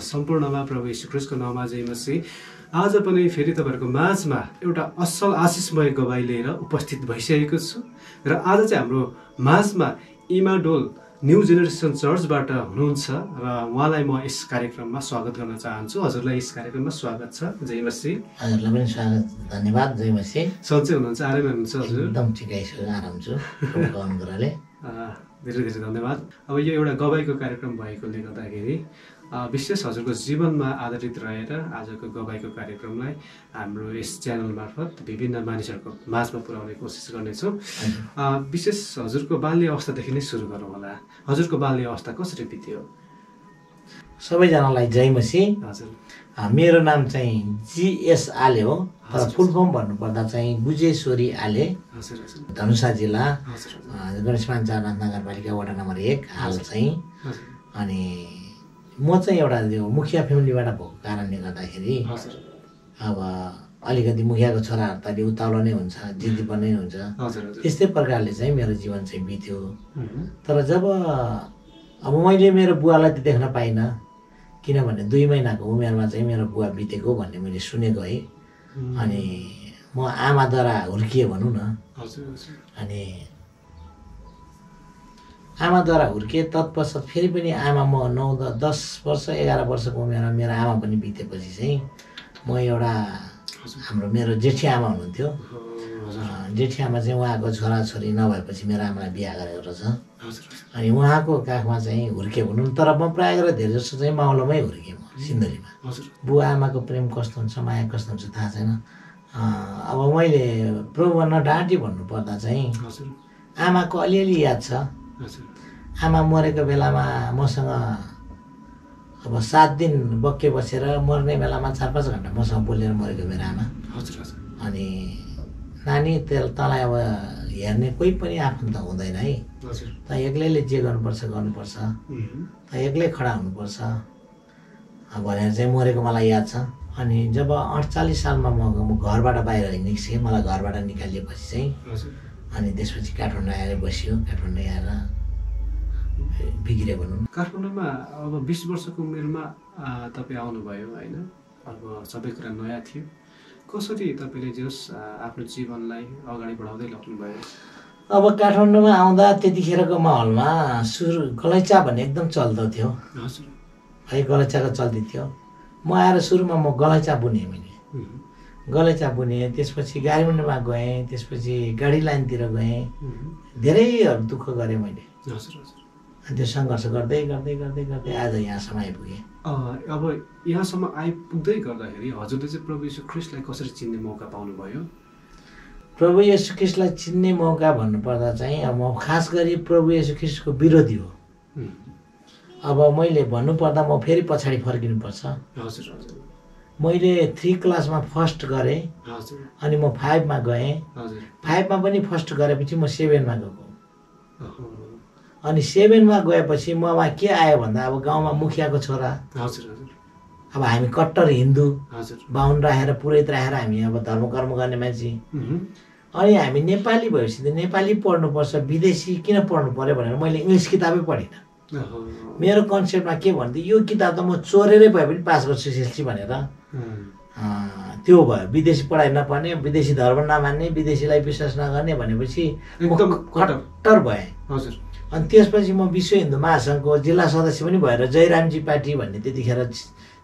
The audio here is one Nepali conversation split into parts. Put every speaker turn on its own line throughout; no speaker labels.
सम्पूर्णमा प्रभु यीशु ख्रीष्टको नाममा जय मसीह। आज पनि फेरि तपाईँहरूको माझमा एउटा असल आशिषमय गवाई लिएर उपस्थित भइसकेको छु र आज चाहिँ हाम्रो माझमा इमाडोल न्यू जेनेरेसन चर्चबाट हुनुहुन्छ र उहाँलाई म यस कार्यक्रममा स्वागत गर्न चाहन्छु। हजुरलाई यस कार्यक्रममा स्वागत छ। जय मसीह।
हजुरलाई पनि स्वागत, धन्यवाद। जय मसीह।
सन्चै हुनुहुन्छ? आरामै हुनुहुन्छ हजुर?
एकदम ठिकै छु, आराम छु।
धेरै धेरै धन्यवाद। अब यो एउटा गवाईको कार्यक्रम भएकोले गर्दाखेरि विशेष हजुरको जीवनमा आधारित रहेर आजको गवाईको कार्यक्रमलाई हाम्रो यस च्यानल मार्फत विभिन्न मानिसहरूको माझमा पुर्याउने कोसिस गर्नेछौँ। विशेष हजुरको बाल्य अवस्थादेखि नै सुरु गरौँ होला। हजुरको बाल्य अवस्था कसरी बित्यो?
सबैजनालाई जय मसीह।
हजुर,
मेरो नाम चाहिँ जीएस आले हो, तर फुल फर्म भन्नुपर्दा चाहिँ गुजेश्वरी आले।
हजुर हजुर।
धनुषा जिल्ला,
हजुर
गणेशमान चारनाथ नगरपालिका वडा नम्बर 1 हाल चाहिँ।
हजुर।
अनि म चाहिँ एउटा यो मुखिया फ्यामिलीबाट भएको कारणले गर्दाखेरि अब अलिकति मुखियाको छोराहरू त अलि उताउलो नै हुन्छ, जिद्दी पनि हुन्छ। त्यस्तै प्रकारले चाहिँ मेरो जीवन चाहिँ बित्यो। तर जब अब मैले मेरो बुवालाई त देख्न पाइनँ, किनभने 2 महिनाको उमेरमा चाहिँ मेरो बुवा बितेको भन्ने मैले सुनेको है। अनि म आमाद्वारा हुर्किएँ भनौँ न। अनि आमाद्वारा हुर्किएँ। तत्पश्चात फेरि पनि आमा म 9-10 वर्ष 11 वर्षको उमेरमा मेरो आमा पनि बितेपछि चाहिँ म एउटा हाम्रो मेरो जेठी आमा हुनुहुन्थ्यो। जेठी आमा चाहिँ उहाँको छोराछोरी नभएपछि मेरो आमालाई बिहा गरेको रहेछ। अनि उहाँको काखमा चाहिँ हुर्केँ भनौँ। तर म प्रायः गरेर धेरै जस्तो चाहिँ माउलोमै हुर्केँ, म सिन्धुलीमा। बुवा आमाको प्रेम कस्तो हुन्छ, माया कस्तो हुन्छ थाहा छैन। अब मैले प्रभुमा डाँटी भन्नुपर्दा चाहिँ आमाको अलिअलि याद छ। आमा मरेको बेलामा मसँग अब 7 दिन बक्के बसेर मर्ने बेलामा 4-5 घन्टा मसँग बोलेर मरेको मेरो आमा। अनि नानी तँलाई अब हेर्ने कोही पनि आफन्त हुँदैन है, त एक्लैले जे गर्नुपर्छ गर्नुपर्छ, त एक्लै खडा हुनुपर्छ भनेर चाहिँ मरेको मलाई याद छ। अनि जब 48 सालमा म घरबाट बाहिर निस्केँ, मलाई घरबाट निकालिएपछि चाहिँ अनि त्यसपछि काठमाडौँ आएर बसियो। काठमाडौँ आएर बिग्रियो भनौँ।
काठमाडौँमा अब 20 वर्षको उमेरमा तपाईँ आउनुभयो होइन? अब सबै कुरा नयाँ थियो। कसरी तपाईँले जस आफ्नो जीवनलाई अगाडि बढाउँदै लग्नुभयो?
अब काठमाडौँमा आउँदा त्यतिखेरको माहौलमा गलैँचा भन्ने एकदम चल्दो थियो है, गलैँचाको चल्ती थियो। म आएर सुरुमा म गलैँचा बुनेँ, मैले गलैँचा बुनेँ। त्यसपछि गाडीमुन्डमा गएँ, त्यसपछि गाडी लाइनतिर गएँ। धेरैहरू दुःख गरेँ मैले। अनि त्यो सङ्घर्ष गर्दै गर्दै गर्दै गर्दै आज यहाँसम्म आइपुगेँ।
अब यहाँसम्म आइपुग्दै गर्दाखेरि हजुरले चाहिँ प्रभु येशू ख्रीष्टलाई कसरी चिन्ने मौका पाउनुभयो?
प्रभु येशू ख्रीष्टलाई चिन्ने मौका भन्नुपर्दा चाहिँ अब म खास गरी प्रभु येशू ख्रीष्टको विरोधी हो। अब मैले भन्नुपर्दा म फेरि पछाडि फर्किनुपर्छ। मैले 3 क्लासमा फर्स्ट गरेँ, अनि म 5 मा गएँ। 5 मा पनि फर्स्ट गरेपछि म 7 मा गएको। अनि 7 मा गएपछि ममा के आयो भन्दा अब गाउँमा मुखियाको छोरा, अब हामी कट्टर हिन्दू, बाहुन राखेर पुरोहित राखेर हामी अब धर्म कर्म गर्ने मान्छे। अनि हामी नेपाली भएपछि त नेपाली पढ्नुपर्छ, विदेशी किन पढ्नु पर्यो भनेर मैले इङ्ग्लिस किताबै पढिनँ। मेरो कन्सेप्टमा के भन्थ्यो, यो किताब त म चोरेरै भए पनि पास गर्छु सिल्सी भनेर त्यो भयो। विदेशी पढाइ नपर्ने, विदेशी धर्म नमान्ने, विदेशीलाई विश्वास नगर्ने भनेपछि एकदम कट्टर भएँ। अनि त्यसपछि म विश्व हिन्दू महासङ्घको जिल्ला सदस्य पनि भएर जयरामजी पार्टी भन्ने त्यतिखेर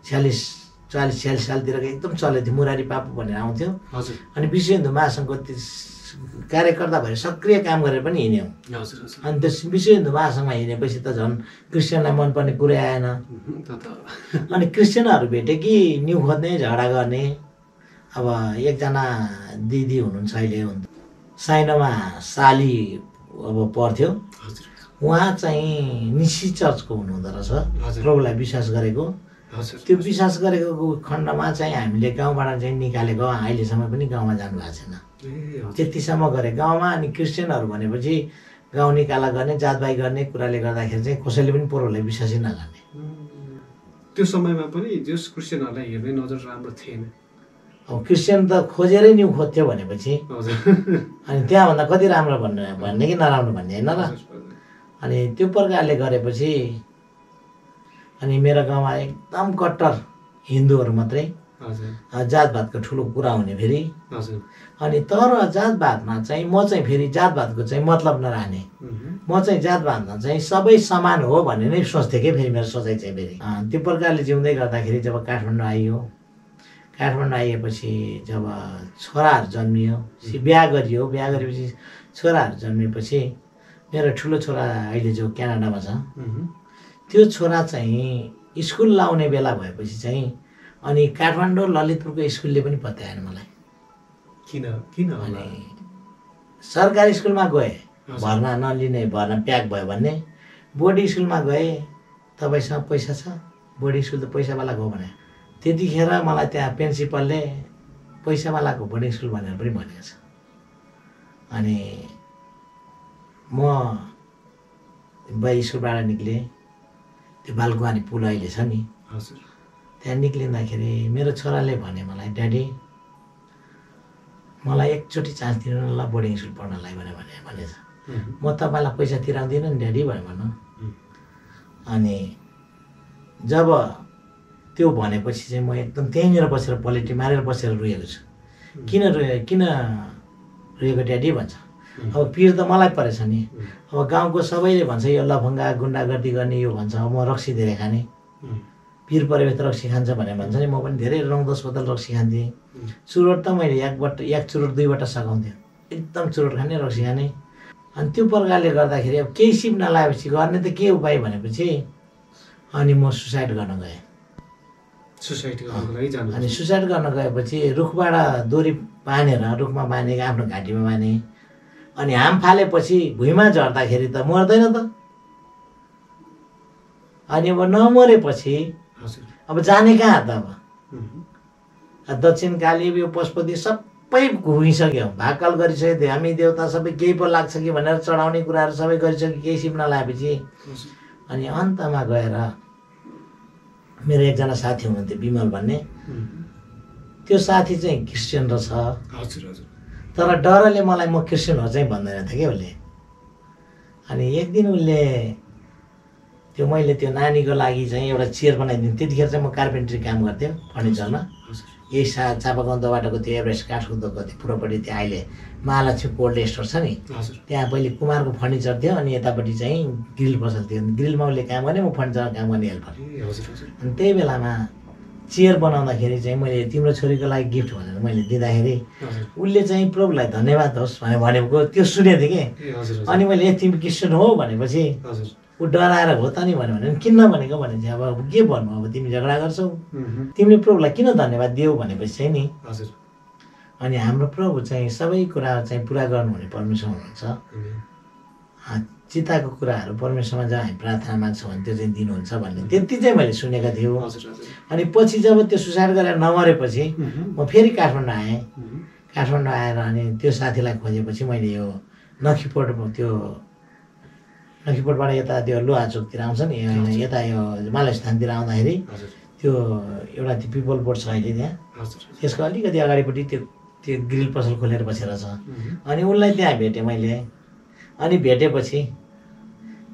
46-46 सालतिरको एकदम चलेको थियो। मुरारी पापु भनेर आउँथ्यो। अनि विश्व हिन्दू महासङ्घको कार्यकर्ता भएर सक्रिय काम गरेर पनि हिँड्यौँ। अनि त्यस विश्व हिन्दू महासङ्घमा हिँडेपछि त झन् क्रिस्चियनलाई मनपर्ने कुरै आएन। अनि क्रिस्चियनहरू भेटे कि न्यु खोज्ने, झगडा गर्ने। अब एकजना दिदी हुनुहुन्छ अहिले, साइनामा साली अब पढ्थ्यो, उहाँ चाहिँ निसी चर्चको हुनुहुँदो रहेछ, प्रभुलाई विश्वास गरेको। त्यो विश्वास गरेको खण्डमा चाहिँ हामीले गाउँबाट चाहिँ निकालेको, अहिलेसम्म पनि गाउँमा जानु भएको छैन। त्यतिसम्म गरे गाउँमा। अनि क्रिस्चियनहरू भनेपछि गाउँ निकाला गर्ने, जातभाइ गर्ने कुराले गर्दाखेरि चाहिँ कसैले पनि प्रभुलाई विश्वासै नगर्ने।
त्यो समयमा पनि जस क्रिस्चियनहरूलाई हेर्ने नजर राम्रो थिएन।
अब क्रिस्चियन त खोजेरै न्यु खोज्थ्यो भनेपछि अनि त्यहाँभन्दा कति राम्रो भन्ने कि नराम्रो भन्ने होइन र। अनि त्यो प्रकारले गरेपछि अनि मेरो गाउँमा एकदम कट्टर हिन्दूहरू मात्रै जातभातको ठुलो कुरा हुने फेरि। अनि तर जातभातमा चाहिँ म चाहिँ फेरि जातभातको चाहिँ मतलब नराख्ने, म चाहिँ जातभातमा चाहिँ सबै समान हो भन्ने नै सोच्थेँ कि फेरि मेरो सोचाइ चाहिँ फेरि त्यो प्रकारले जिउँदै गर्दाखेरि जब काठमाडौँ आइयो, काठमाडौँ आइएपछि जब छोराहरू जन्मियो, बिहा गरियो, बिहा गरेपछि छोराहरू जन्मिएपछि मेरो ठुलो छोरा अहिले जो क्यानाडामा छ त्यो छोरा चाहिँ स्कुल लाउने बेला भएपछि चाहिँ अनि काठमाडौँ ललितपुरको स्कुलले पनि पत्याएन मलाई।
किन
अनि सरकारी स्कुलमा गएँ, भर्ना नलिने, भर्ना प्याक भयो भन्ने। बोर्डिङ स्कुलमा गएँ, तपाईँसँग पैसा छ, बोर्डिङ स्कुल त पैसावालाको हो भने। त्यतिखेर मलाई त्यहाँ प्रिन्सिपलले पैसावालाको बोर्डिङ स्कुल भनेर पनि भनेको छ। अनि म बाई स्कुलबाट निक्लेँ, त्यो बालकुवानी पुल अहिले छ नि, त्यहाँ निक्लिँदाखेरि मेरो छोराले भने मलाई, ड्याडी मलाई एकचोटि चान्स दिनु न ल बोर्डिङ स्कुल पढ्नलाई भनेछ। म तपाईँलाई पैसा तिराउँदिनँ नि ड्याडी भन्नु। अनि जब त्यो भनेपछि चाहिँ म एकदम त्यहीँनिर बसेर पलेटी मारेर बसेर रोएको छु। किन रोएको ड्याडी भन्छ। अब पिर त मलाई परेछ नि। अब गाउँको सबैले भन्छ यो लफङ्गा गुन्डागर्दी गर्ने यो भन्छ, म रक्सी धेरै खाने, पिर परेपछि त रक्सी खान्छ भनेर भन्छ नि। म पनि धेरै 9-10 बोतल रक्सी खान्थेँ। चुरोट त मैले एक चुरोट 2 वटा सघाउँथेँ, एकदम चुरोट खाने, रक्सी खाने। अनि त्यो प्रकारले गर्दाखेरि अब केही सिप नलाएपछि गर्ने त के उपाय भनेपछि अनि म सुसाइड गर्न गएँ। अनि सुसाइड गर्न गएपछि रुखबाट डोरी बाँधेर, रुखमा बाँधेको आफ्नो घाँटीमा बाँधेँ। अनि हाम फालेपछि भुइँमा झर्दाखेरि त मर्दैन त। अनि अब नमरेपछि अब जाने कहाँ त। अब दक्षिणकाली यो पशुपति सबै घुमिसक्यो, भाकल गरिसक्यो, हामी देउता सबै केही पो लाग्छ कि भनेर चढाउने कुराहरू सबै गरिसक्यो, केही सिप नलाएपछि। अनि अन्तमा गएर मेरो एकजना साथी हुनुहुन्थ्यो विमल भन्ने, त्यो साथी चाहिँ क्रिस्चियन रहेछ। तर डरले मलाई म क्रिस्चियन हो चाहिँ भन्दैन थियो क्या उसले। अनि एक दिन उसले त्यो मैले त्यो नानीको लागि चाहिँ एउटा चेयर बनाइदिन्थेँ। त्यतिखेर चाहिँ म कार्पेन्ट्री काम गर्थेँ फर्निचरमा। यही चापागाउँ बाटोको त्यो एभरेस्ट काठकुदोको त्यो पुरोपट्टि त्यहाँ अहिले महालक्ष्मी कोल्ड स्टोर छ नि, त्यहाँ पहिले कुमारको फर्निचर थियो। अनि यतापट्टि चाहिँ ग्रिल पसल थियो। ग्रिलमा उसले काम गर्ने, म फर्निचरमा काम गर्ने हेल्पर। अनि त्यही बेलामा चेयर बनाउँदाखेरि चाहिँ मैले तिम्रो छोरीको लागि गिफ्ट भनेर मैले दिँदाखेरि उसले चाहिँ प्रभुलाई धन्यवाद होस् भनेको त्यो सुनेको थिएँ कि। अनि मैले तिमी क्रिस्चियन हो भनेपछि ऊ डराएर हो त नि भने किन भनेको भने चाहिँ अब के भन्नु, अब तिमी झगडा गर्छौ, तिमीले प्रभुलाई किन धन्यवाद दियौ भनेपछि चाहिँ नि। अनि हाम्रो प्रभु चाहिँ सबै कुरा चाहिँ पुरा गर्नुहुने परमेश्वर हुनुहुन्छ। चिताको कुराहरू परमेश्वरमा जब हामी प्रार्थना माग्छौँ भने त्यो चाहिँ दिनुहुन्छ भन्ने त्यति चाहिँ मैले सुनेको थियो। अनि पछि जब त्यो सुसाइड गरेर नमरेपछि म फेरि काठमाडौँ आएँ। काठमाडौँ आएर अनि त्यो साथीलाई खोजेपछि मैले यो नखीपोटबाट यता त्यो लोहाचोकतिर आउँछ नि, यता यो मालस्थानतिर आउँदाखेरि त्यो एउटा त्यो पिपल बोर्ड छ अहिले त्यहाँ, त्यसको अलिकति अगाडिपट्टि त्यो ग्रिल पसल खोलेर बसेर छ। अनि उसलाई त्यहाँ भेटेँ मैले। अनि भेटेपछि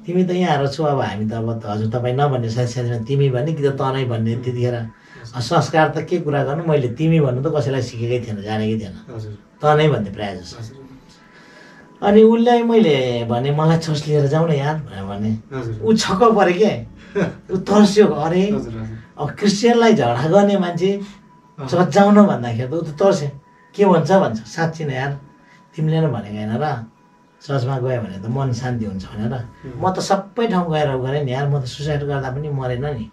तिमी त यहाँ छौ, अब हामी त अब हजुर तपाईँ नभन्ने साथीमा तिमी भन्ने कि त नै भन्ने। त्यतिखेर संस्कार त के कुरा गर्नु, मैले तिमी भन्नु त कसैलाई सिकेकै थिएन, जानेकै थिएन, त नै भन्ने प्रायः जस्तो। अनि उसलाई मैले भने मलाई चर्च लिएर जाउँ न यार भने, ऊ छक्क पऱ्यो क्या, ऊ तर्स्यो। अरे अब क्रिस्चियनलाई झगडा गर्ने मान्छे चर्च जाउँ न भन्दाखेरि त ऊ त तर्स्यो। के भन्छ साँच्ची नै यार तिमीले नै भनेको होइन र, चर्चमा गयो भने त मन शान्ति हुन्छ भनेर। म त सबै ठाउँ गएर गरेँ नि यार, म त सुसाइड गर्दा पनि मरेन नि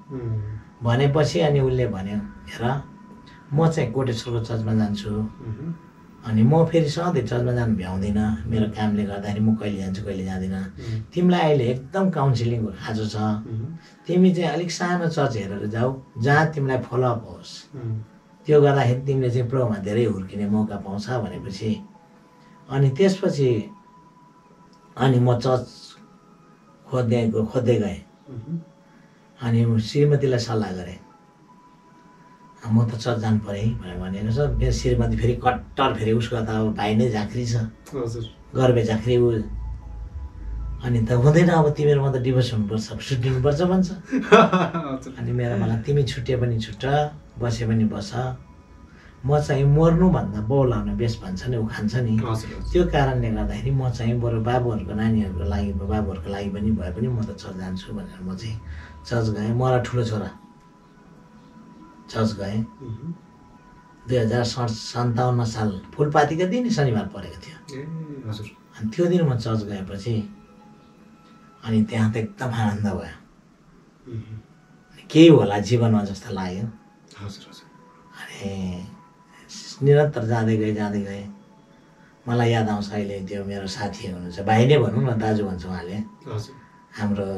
भनेपछि अनि उसले भन्यो हेर म चाहिँ कोटेश्वरको चर्चमा जान्छु। अनि म फेरि सधैँ चर्चमा जानु भ्याउँदिनँ, मेरो कामले गर्दाखेरि म कहिले जान्छु कहिले जाँदिनँ। तिमीलाई अहिले एकदम काउन्सिलिङको खाँचो छ, तिमी चाहिँ अलिक सानो चर्च हेरेर जाऊ जहाँ तिमीलाई फलोअप होस्। त्यो गर्दाखेरि तिमीले चाहिँ प्रभुमा धेरै हुर्किने मौका पाउँछ भनेपछि अनि त्यसपछि अनि म चर्च खोज्दै गएँ। अनि श्रीमतीलाई सल्लाह गरेँ म त चर्च जानु पऱ्यो है भनेर भनेको छ। मेरो श्रीमती फेरि कट्टर, फेरि उसको त अब भाइ नै झाँक्री छ, गर्वे झाँक्री। ऊ अनि त हुँदैन, अब तिमीहरूमा त डिभोर्स हुनुपर्छ, छुट्टिनुपर्छ भन्छ। अनि मेरो मलाई तिमी छुट्टे पनि छुट्ट, बसे पनि बस, म चाहिँ मर्नुभन्दा बाउ लाउन बेस भन्छ नि, उखान्छ नि। त्यो कारणले गर्दाखेरि म चाहिँ बरु बाबुहरूको नानीहरूको लागि, बाबुहरूको लागि पनि भए पनि म त चर्च जान्छु भनेर म चाहिँ चर्च गएँ। म र ठुलो छोरा चर्च गएँ। 2057 साल फुलपातीका दिन शनिबार परेको थियो। अनि त्यो दिन म चर्च गएपछि अनि त्यहाँ त एकदम आनन्द भयो, केही होला जीवनमा जस्तो लाग्यो। अनि निरन्तर जाँदै गएँ। मलाई याद आउँछ अहिले त्यो मेरो साथी हुनुहुन्छ, भाइ नै भनौँ न, दाजु भन्छ उहाँले, हाम्रो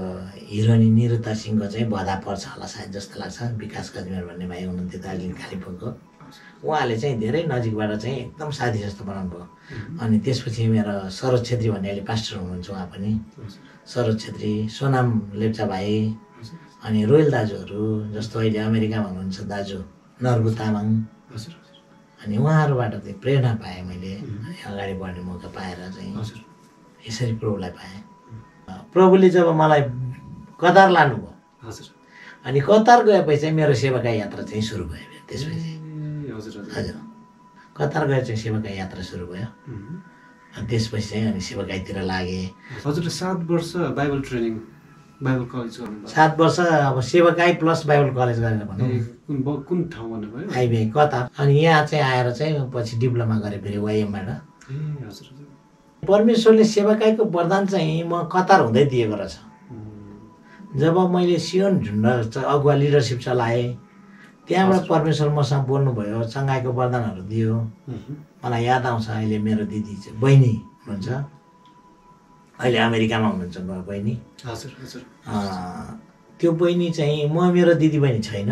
हिरोइनी निरुता सिंहको चाहिँ भदा पर्छ होला सायद जस्तो लाग्छ। विकास गजमेर भन्ने भाइ हुनुहुन्थ्यो दार्जिलिङ कालिम्पोङको, उहाँले चाहिँ धेरै नजिकबाट चाहिँ एकदम साथी जस्तो बनाउनु भयो। अनि त्यसपछि मेरो सरोज छेत्री भन्ने अहिले पास्टर हुनुहुन्छ, उहाँ पनि सरोज छेत्री, सोनाम लेप्चा भाइ, अनि रोयल दाजुहरू जस्तो अहिले अमेरिकामा हुनुहुन्छ दाजु नर्बु तामाङ, अनि उहाँहरूबाट चाहिँ प्रेरणा पाएँ मैले। अनि अगाडि बढ्ने मौका पाएर चाहिँ यसरी प्रभुलाई पाएँ। प्रभुले जब मलाई कतार लानुभयो, अनि कतार गएपछि चाहिँ मेरो सेवाका यात्रा चाहिँ सुरु भयो। त्यसपछि हजुर कतार गएर चाहिँ सेवाका यात्रा सुरु भयो। अनि त्यसपछि चाहिँ अनि सेवाकाईतिर लागेँ।
हजुरले 7 वर्ष बाइबल ट्रेनिङ, बाइबल कलेज गर्नुभयो।
7 वर्ष अब सेवाकाई प्लस बाइबल कलेज गरेर भनौँ।
कुन ठाउँ भन्नुभयो?
आइबिआई कतार। अनि यहाँ चाहिँ आएर चाहिँ पछि डिप्लोमा गरेँ फेरि वाइएमबाट। परमेश्वरले सेवाकाईको वरदान चाहिँ म कतार हुँदै दिएको रहेछ। जब मैले सियोन झुन्ड अगुवा लिडरसिप चलाएँ, त्यहाँबाट परमेश्वर मसँग बोल्नुभयो, चङ्गाईको वरदानहरू दियो। मलाई याद आउँछ अहिले मेरो दिदी चाहिँ बहिनी हुनुहुन्छ, अहिले अमेरिकामा हुनुहुन्छ बहिनी। त्यो बहिनी चाहिँ मेरो दिदी बहिनी छैन।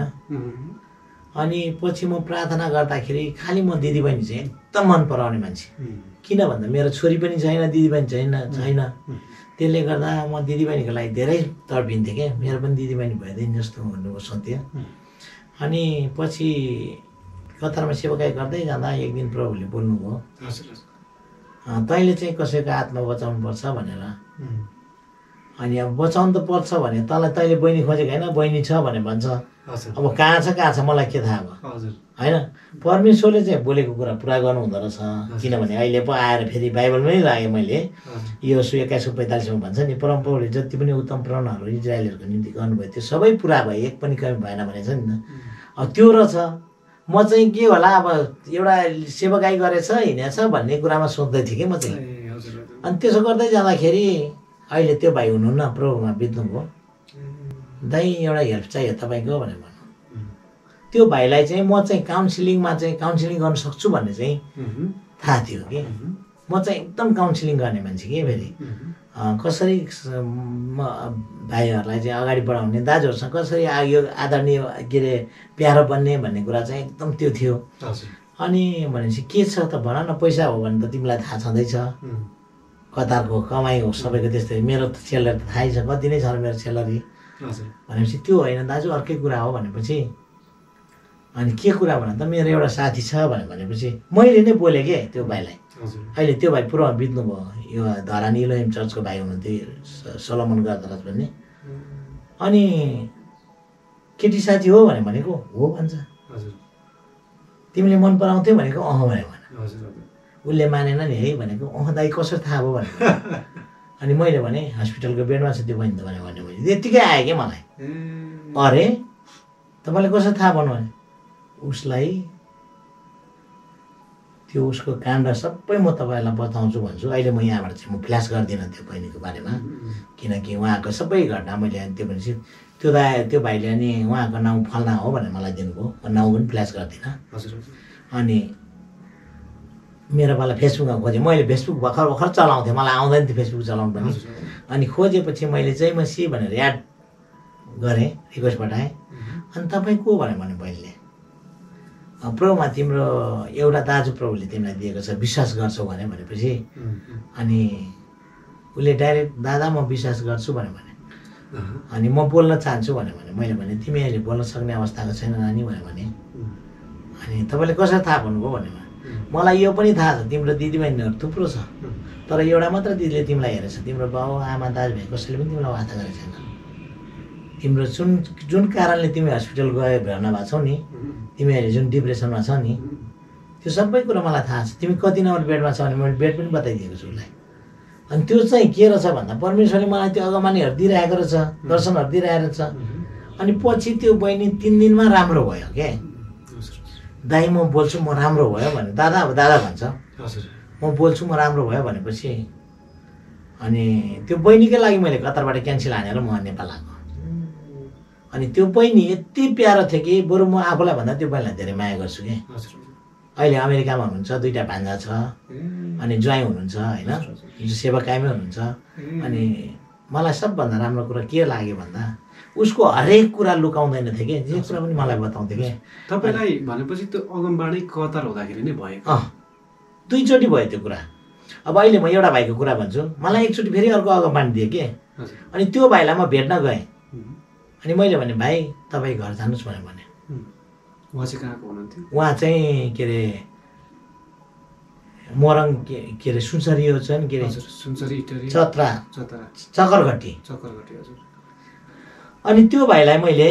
अनि पछि म प्रार्थना गर्दाखेरि खालि म दिदी बहिनी चाहिँ एकदम मन पराउने मान्छे। किन भन्दा मेरो छोरी पनि छैन, दिदी बहिनी छैन। त्यसले गर्दा म दिदी बहिनीको लागि धेरै तडपिन्थेँ क्या, मेरो पनि दिदी बहिनी भइदिन् जस्तो भन्नु सोध्थेँ। अनि पछि कतारमा सेवाकाई गर्दै जाँदा एक दिन प्रभुले बोल्नुभयो, तैँले चाहिँ कसैको आत्मा बचाउनु पर्छ भनेर। अनि अब बचाउनु त पर्छ भने तैँले बहिनी खोजेको होइन, बहिनी छ भने भन्छ। अब कहाँ छ मलाई के थाहा अब, होइन? परमेश्वरले चाहिँ बोलेको कुरा पुरा गर्नु हुँदो रहेछ। किनभने अहिले पो आएर फेरि बाइबलमै लागेँ मैले, यो 21:45 भन्छ नि, परमप्रभुले जति पनि उत्तम प्रेरणाहरू इजरायलहरूको निम्ति गर्नुभयो त्यो सबै पुरा भयो, एक पनि कमी भएन भनेछ नि त। अब त्यो रहेछ, म चाहिँ के होला अब एउटा सेवाकाई गरेछ हिँडेछ भन्ने कुरामा सोच्दै थिएँ कि म चाहिँ। अनि त्यसो गर्दै जाँदाखेरि अहिले त्यो भाइ हुनुहुन्न, प्रभुमा बित्नुभयो। दाइ एउटा हेल्प चाहियो तपाईँको भनेर भन्नु। त्यो भाइलाई चाहिँ म चाहिँ काउन्सिलिङमा चाहिँ काउन्सिलिङ गर्न सक्छु भन्ने चाहिँ थाहा थियो कि म चाहिँ एकदम काउन्सिलिङ गर्ने मान्छे कि फेरि कसरी भाइहरूलाई चाहिँ अगाडि बढाउने, दाजुहरूसँग कसरी यो आदरणीय के अरे प्यारो बन्ने भन्ने कुरा चाहिँ एकदम त्यो थियो। अनि भनेपछि के छ त भन न, पैसा हो भने त तिमीलाई थाहा छँदैछ, कतारको कमाइ हो सबैको त्यस्तै, मेरो त सेलरी त थाहै छ कति नै छ मेरो सेलरी। भनेपछि त्यो होइन दाजु, अर्कै कुरा हो भनेपछि। अनि के कुरा भन त, मेरो एउटा साथी छ भनेपछि मैले नै बोलेँ के त्यो भाइलाई। अहिले त्यो भाइ पुरा बित्नुभयो, यो धरानी इलोहिम चर्चको भाइ हुनुहुन्थ्यो सोलोमन गजराज भन्ने। अनि केटी साथी हो भनेको हो भन्छ, तिमीले मन पराउँथ्यौ भनेको अह भने उसले मानेन नि है भनेको, अह दाइ कसरी थाहा भयो भनेको। अनि मैले भने हस्पिटलको बेडमा छ त्यो बहिनी त भने मैले त्यत्तिकै आयो क्या मलाई। अरे तपाईँले कसरी थाहा भन्नु भने, उसलाई त्यो उसको काण्ड सबै म तपाईँलाई बताउँछु भन्छु। अहिले म यहाँबाट चाहिँ म फ्ल्यास गर्दिनँ त्यो बहिनीको बारेमा, किनकि उहाँको सबै घटना मैले त्यो भनेपछि त्यो भाइले अनि उहाँको नाउँ फल्ना हो भनेर मलाई दिनुभयो, म नाउँ पनि फ्ल्यास गर्दिनँ। अनि मेरो पाला फेसबुकमा खोजेँ, मैले फेसबुक भर्खर चलाउँथेँ, मलाई आउँदैन थियो फेसबुक चलाउनु पनि। अनि खोजेपछि मैले चाहिँ म सी भनेर एड गरेँ, रिक्वेस्ट पठाएँ। अनि तपाईँ को भने बहिनीले, प्रभुमा तिम्रो एउटा दाजु प्रभुले तिमीलाई दिएको छ, विश्वास गर्छौ भनेपछि अनि उसले डाइरेक्ट दादा म विश्वास गर्छु भने। अनि म बोल्न चाहन्छु भने मैले भने तिमी अहिले बोल्न सक्ने अवस्थाको छैन नानी भने। अनि तपाईँले कसरी थाहा भन्नुभयो भने मलाई यो पनि थाहा छ तिम्रो दिदीबहिनीहरू थुप्रो छ, तर एउटा मात्र दिदीले तिमीलाई हेरेछ, तिम्रो बाउ आमा दाजुभाइ कसैले पनि तिमीलाई वास्ता गरेको छैन। तिम्रो जुन कारणले तिमी हस्पिटल गए भर्ना भएको छौ नि, तिमी अहिले जुन डिप्रेसनमा छौ नि, त्यो सबै कुरा मलाई थाहा छ। तिमी कति नम्बर बेडमा छौ भने मैले बेड पनि बताइदिएको छु उसलाई। अनि त्यो चाहिँ के रहेछ भन्दा परमेश्वरले मलाई त्यो अगमबानीहरू दिइरहेको रहेछ, दर्शनहरू दिइरहेको रहेछ। अनि पछि त्यो बहिनी 3 दिनमा राम्रो भयो के। दाइ म बोल्छु म राम्रो भयो भने दादा अब दादा भन्छ, म बोल्छु म राम्रो भयो भनेपछि अनि त्यो बहिनीकै लागि मैले कतारबाट क्यान्सिल हानेर म नेपाल आएको। अनि त्यो बहिनी यति प्यारो थियो कि बरु म आफूलाई भन्दा त्यो बहिनीलाई धेरै माया गर्छु कि। अहिले अमेरिकामा हुनुहुन्छ, 2टा भान्जा छ, अनि ज्वाइँ हुनुहुन्छ होइन, सेवा कायमै हुनुहुन्छ। अनि मलाई सबभन्दा राम्रो कुरा के लाग्यो भन्दा उसको हरेक कुरा लुकाउँदैन थियो कि, जे कुरा पनि मलाई बताउँथ्यो कि।
तपाईँलाई भनेपछि त्यो अगमबाणी कतार हुँदाखेरि नै भयो?
2 चोटि भयो त्यो कुरा। अब अहिले म एउटा भाइको कुरा भन्छु, मलाई एकचोटि फेरि अर्को अगमबाणी दिएँ कि। अनि त्यो भाइलाई म भेट्न गएँ। अनि मैले भने भाइ तपाईँ घर जानुहोस् भनेर भने।
उहाँ चाहिँ कहाँको हुनुहुन्थ्यो?
उहाँ चाहिँ के अरे मोरङ के अरे सुनसरी हो छ नि के अरे
सुनसरी इटरी
चतरा चकरघट्टी।
हजुर।
अनि त्यो भाइलाई मैले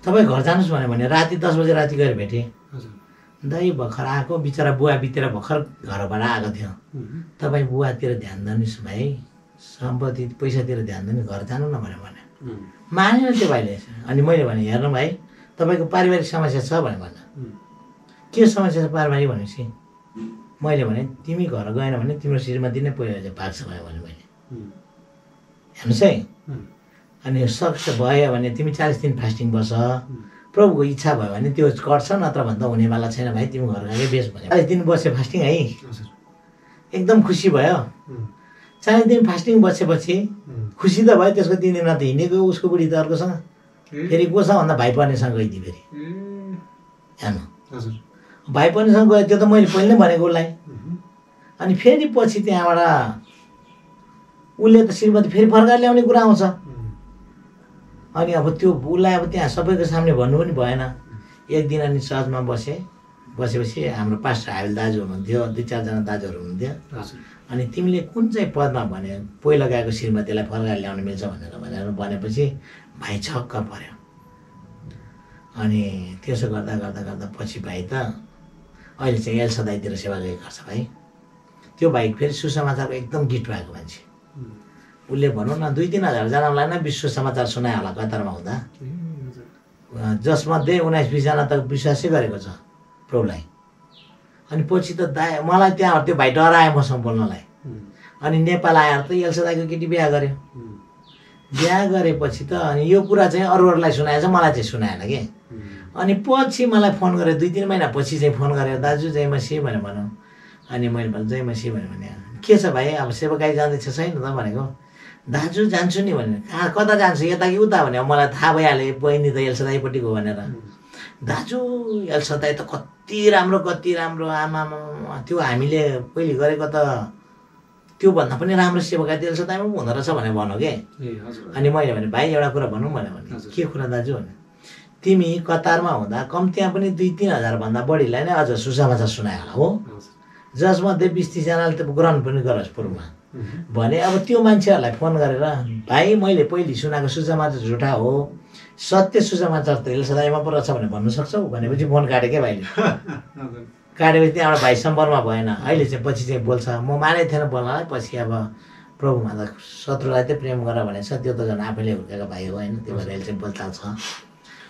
तपाईँ घर जानुहोस् भने राति 10 बजे राति गएर भेटेँ। दाइ भर्खर आएको, बिचरा बुवा बितेर भर्खर घरबाट आएको थियो। तपाईँ बुवातिर ध्यान दिनुहोस् भाइ, सम्पत्ति पैसातिर ध्यान दिनु, घर जानु न भने मानेन त्यो भाइले। अनि मैले भने हेर्नु भाइ तपाईँको पारिवारिक समस्या छ भने के समस्या छ पारिवारिक भनेपछि मैले भने तिमी घर गएन भने तिम्रो श्रीमती नै पहिला भाग्छ भयो भने मैले हेर्नुहोस् है। अनि सक्छ भयो भने तिमी 40 दिन फास्टिङ बस, प्रभुको इच्छा भयो भने त्यो गर्छ, नत्र भन्दा हुनेवाला छैन भाइ, तिमी घर गएकै बेस भने 40 दिन बस्यो फास्टिङ है। एकदम खुसी भयो। 40 दिन फास्टिङ बसेपछि खुसी त भयो। त्यसको 3 दिनमा त हिँडेको उसको बुढी त अर्कोसँग, फेरि कोसँग भन्दा भाइ पर्नेसँग गइदियो फेरि। हेर्नु भाइ पर्नेसँग गयो, त्यो त मैले पहिले नै भनेको उसलाई। अनि फेरि पछि त्यहाँबाट उसले त श्रीमती फेरि फर्काएर ल्याउने कुरा आउँछ। अनि अब त्यो उसलाई अब त्यहाँ सबैको सामने भन्नु पनि भएन। एक दिन अनि चर्चमा बसेपछि हाम्रो पास्टर हाविल दाजु हुनुहुन्थ्यो, 2-4 जना दाजुहरू हुनुहुन्थ्यो। अनि तिमीले कुन चाहिँ पदमा भने पहिला गएको श्रीमतीलाई फर्काएर ल्याउन मिल्छ भनेर भनेपछि भाइ छक्क पर्यो। अनि त्यसो गर्दा गर्दा गर्दा पछि भाइ त अहिले चाहिँ एल सदाईतिर सेवा गरेको छ भाइ। त्यो भाइ फेरि सुसमाचारको एकदम गिट भएको मान्छे। उसले भनौँ न 2-3 हजार जनालाई नै विश्व समाचार सुनायो होला कतारमा हुँदा, जसमध्ये 19-20 जना त विश्वासै गरेको छ प्रभुलाई। अनि पछि त मलाई त्यहाँ त्यो भाइ डरायो मसँग बोल्नलाई। अनि नेपाल आएर त एल्सदाईको केटी बिहा गर्यो। बिहा गरेपछि त अनि यो कुरा चाहिँ अरूहरूलाई सुनाएछ, मलाई चाहिँ सुनाएन कि। अनि पछि मलाई फोन गर्यो, 2-3 महिना पछि चाहिँ फोन गर्यो, दाजु जय मसीह भनेर भनौँ। अनि मैले भने जय मसीह भने के छ भाइ अब सेवाकाई जाँदैछ छैन त भनेको। दाजु जान्छु नि भने कता जान्छु यता कि उता भने मलाई थाहा भइहाल्यो बहिनी त एल्सदाईपट्टिको भनेर। दाजु एल्सदाई त कति राम्रो आमा त्यो हामीले पहिले गरेको त त्योभन्दा पनि राम्रो सेवाकाई त एल्सदाईमा पनि हुँदो रहेछ भनेर भनौँ कि। अनि मैले भने भाइ एउटा कुरा भनौँ भने के कुरा दाजु भने तिमी कतारमा हुँदा कम्तीमा पनि 2-3 हजारभन्दा बढीलाई नै अझ सुसमाचार सुनायो होला हो, जसमध्ये 20-30 जनाले त ग्रहण पनि गरोस् पूर्वमा भने। अब त्यो मान्छेहरूलाई फोन गरेर भाइ मैले पहिले सुनाएको सुसमाचार झुटा हो, सत्य सुसमाचार त एल्सदाईमा पो रहेछ भनेर भन्नु सक्छौ भनेपछि फोन काट्यो क्या भाइले। काटेपछि त्यहाँबाट भाइ सम्पर्कमा भएन। अहिले चाहिँ पछि चाहिँ बोल्छ, म मानेको थिएन बोल्नलाई। पछि अब प्रभुमा त शत्रुलाई चाहिँ प्रेम गर भनेछ, त्यो त झन् आफैले हुर्केको भाइ हो होइन, त्यो भएर चाहिँ बोलचाल छ।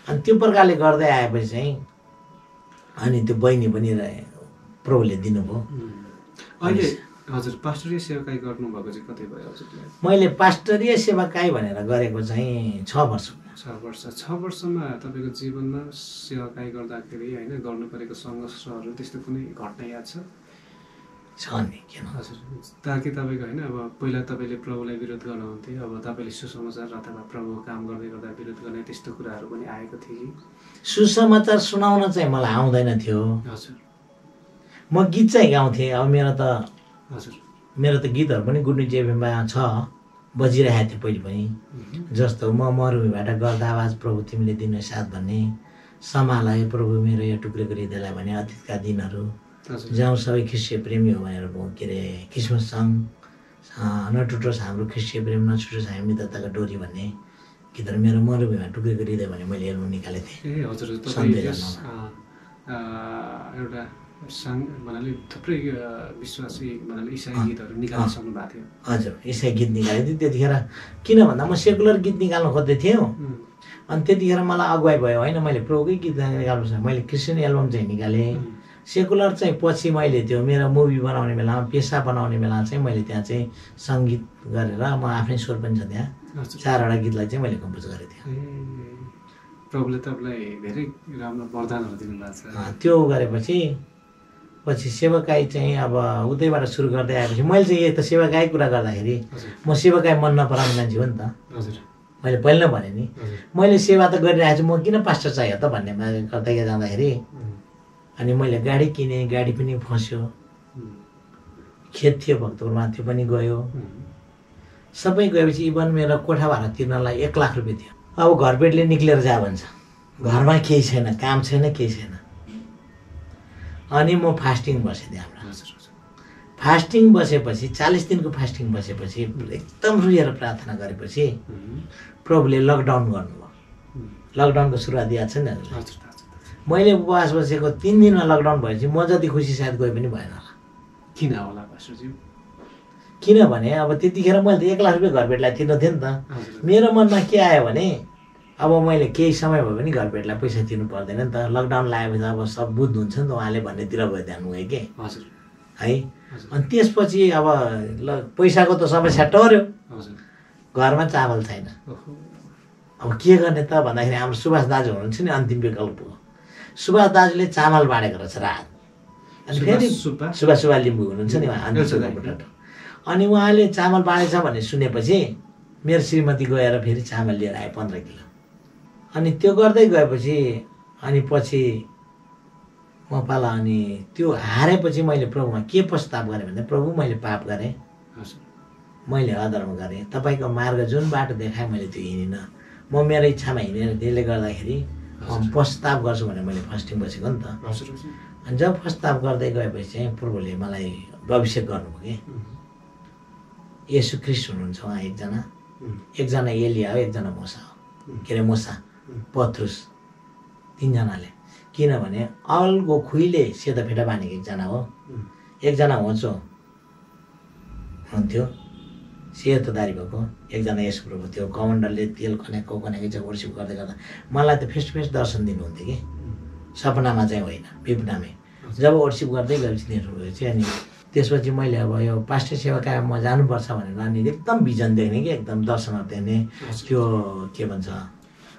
अनि त्यो प्रकारले गर्दै आएपछि चाहिँ अनि त्यो बहिनी पनि प्रभुले दिनुभयो।
अहिले हजुर पास्टरीय सेवाकाई गर्नुभएको चाहिँ कतै भयो हजुरले?
मैले पास्टरीय सेवाकाई भनेर गरेको चाहिँ 6 वर्ष।
6 वर्षमा तपाईँको जीवनमा सेवाकाई गर्दाखेरि होइन गर्नु परेको सङ्घर्षहरू त्यस्तो कुनै घटना याद छ?
नि किन
हजुर, ताकि तपाईँको होइन अब पहिला तपाईँले प्रभुलाई विरोध गर्नुहुन्थ्यो, अब तपाईँले सुसमाचार अथवा प्रभुको काम गर्दै गर्दा विरोध गर्ने त्यस्तो कुराहरू पनि आएको थियो कि?
सुसमाचार सुनाउन चाहिँ मलाई आउँदैन थियो।
हजुर,
म गीत चाहिँ गाउँथेँ। अब मेरो त गीतहरू पनि गुड न्युज एफएममा छ, बजिरहेको थियो पहिले पनि। जस्तो म मरुभूमिबाट गर्दा आवाज प्रभु तिमीले दिनु साथ भन्ने, सम्हालाए प्रभु मेरो यो टुक्रेको हृदयलाई भने अतीतका दिनहरू, जाउँ सबै ख्रिस्टीय प्रेमी हो भनेर के अरे क्रिसमस सङ नटुटोस् हाम्रो ख्रिस्टीय प्रेम नछुटोस् हामी मित्रताको डोरी भन्ने गीतहरू मेरो मरुभूमिमा टुकेको हृदय भने मैले एल्बम निकालेको थिएँ।
ए हजुर एउटा सङ्ग भन्नाले थुप्रै विश्वासी भन्नाले इसाई गीतहरू निकाल्न सक्नु भएको थियो।
हजुर इसाई गीत निकालेको थिएँ त्यतिखेर। किन भन्दा म सेकुलर गीत निकाल्न खोज्दै थिएँ अनि त्यतिखेर मलाई अगुवाई भयो होइन मैले प्रभुकै गीत निकाल्नुपर्छ। मैले क्रिस्चियन एल्बम चाहिँ निकालेँ। सेकुलर चाहिँ पछि मैले त्यो मेरो मुभी बनाउने बेलामा पेसा बनाउने बेला चाहिँ मैले त्यहाँ चाहिँ सङ्गीत गरेर म आफ्नै स्वर पनि छ त्यहाँ 4वटा गीतलाई चाहिँ मैले कम्पोज गरेको थिएँ।
प्रभुले तपाईँलाई धेरै राम्रो वरदानहरू दिनुभएको छ।
त्यो गरेपछि पछि सेवाकाई चाहिँ अब उतैबाट सुरु गर्दै आएपछि मैले चाहिँ यही त सेवाकाई कुरा गर्दाखेरि म सेवाकाई मन नपराउने मान्छे हो नि त। मैले पहिला नै भने नि मैले सेवा त गरिरहेको छु म किन पास्टर चाहियो त भन्ने गर्दै जाँदाखेरि अनि मैले गाडी किनेँ। गाडी पनि फस्यो। खेत थियो भक्तपुरमा त्यो पनि गयो। सबै गएपछि इभन मेरो कोठा भाडा तिर्नलाई 1 लाख रुपियाँ थियो। अब घरपेटले निक्लेर जा भन्छ। घरमा केही छैन, काम छैन, केही छैन। अनि म फास्टिङ बसेँ त्यहाँबाट। फास्टिङ बसेपछि 40 दिनको फास्टिङ बसेपछि एकदम रुएर प्रार्थना गरेपछि प्रभुले लकडाउन गर्नुभयो। लकडाउनको सुरुवात याद छ नि हजुर? मैले उपवास बसेको 3 दिनमा लकडाउन भएपछि म जति खुसी सायद कोही पनि भएन होला।
किन होला पास्टरज्यू?
किनभने अब त्यतिखेर मैले त 1 लाख रुपियाँ घरपेटलाई तिर्नु थिएँ नि त। मेरो मनमा के आयो भने अब मैले केही समय भयो भने घरपेटलाई पैसा तिर्नु पर्दैन नि त। लकडाउन लगाएपछि अब सब बुझ हुन्छ नि त उहाँले भन्नेतिर भयो ध्यान गयो कि है। अनि त्यसपछि अब ल पैसाको त समस्या टर्यो। घरमा चामल छैन। अब के गर्ने त भन्दाखेरि हाम्रो सुभाष दाजु हुनुहुन्छ नि अन्तिम विकल्पको। सुभाष दाजुले चामल बाँडेको रहेछ रात। अनि फेरि सुभाष लिम्बू हुनुहुन्छ नि उहाँ अन्तिम। अनि उहाँले चामल बाँडेछ भन्ने सुनेपछि मेरो श्रीमती गएर फेरि चामल लिएर आए 15 किलो। अनि त्यो गर्दै गएपछि अनि पछि म पाला अनि त्यो हारेपछि मैले प्रभुमा के प्रस्ताव गरेँ भने प्रभु मैले पाप गरेँ, मैले अधर्म गरेँ, तपाईँको मार्ग जुन बाटो देखाएँ मैले त्यो हिँडिनँ। म मेरो इच्छामा हिँडेर त्यसले गर्दाखेरि म प्रस्ताव गर्छु भनेर मैले फास्टिङ बसेको नि त। अनि जब प्रस्ताव गर्दै गएपछि चाहिँ प्रभुले मलाई अभिषेक गर्नुभयो कि येशू ख्रिस्ट हुनुहुन्छ उहाँ एकजना एलिया हो, एकजना मोसा हो, के अरे मोसा पत्रुस, 3 जनाले। किनभने अलगो खुइले सेतो फेटा बाँधेको एकजना हो, एकजना होचो हुन्थ्यो सेतो दारी भएको, एकजना यसो प्रभु थियो कमण्डलले तेल खनेको चाहिँ वर्सिप गर्दै गर्दा मलाई त फेस टु फेस दर्शन दिनुहुन्थ्यो कि सपनामा चाहिँ होइन विपनामै। जब वर्सिप गर्दै गएपछि दिनुभएपछि अनि त्यसपछि मैले अब यो पास्टर सेवाकामा म जानुपर्छ भनेर अनि एकदम भिजन देख्ने कि एकदम दर्शनहरू देख्ने त्यो के भन्छ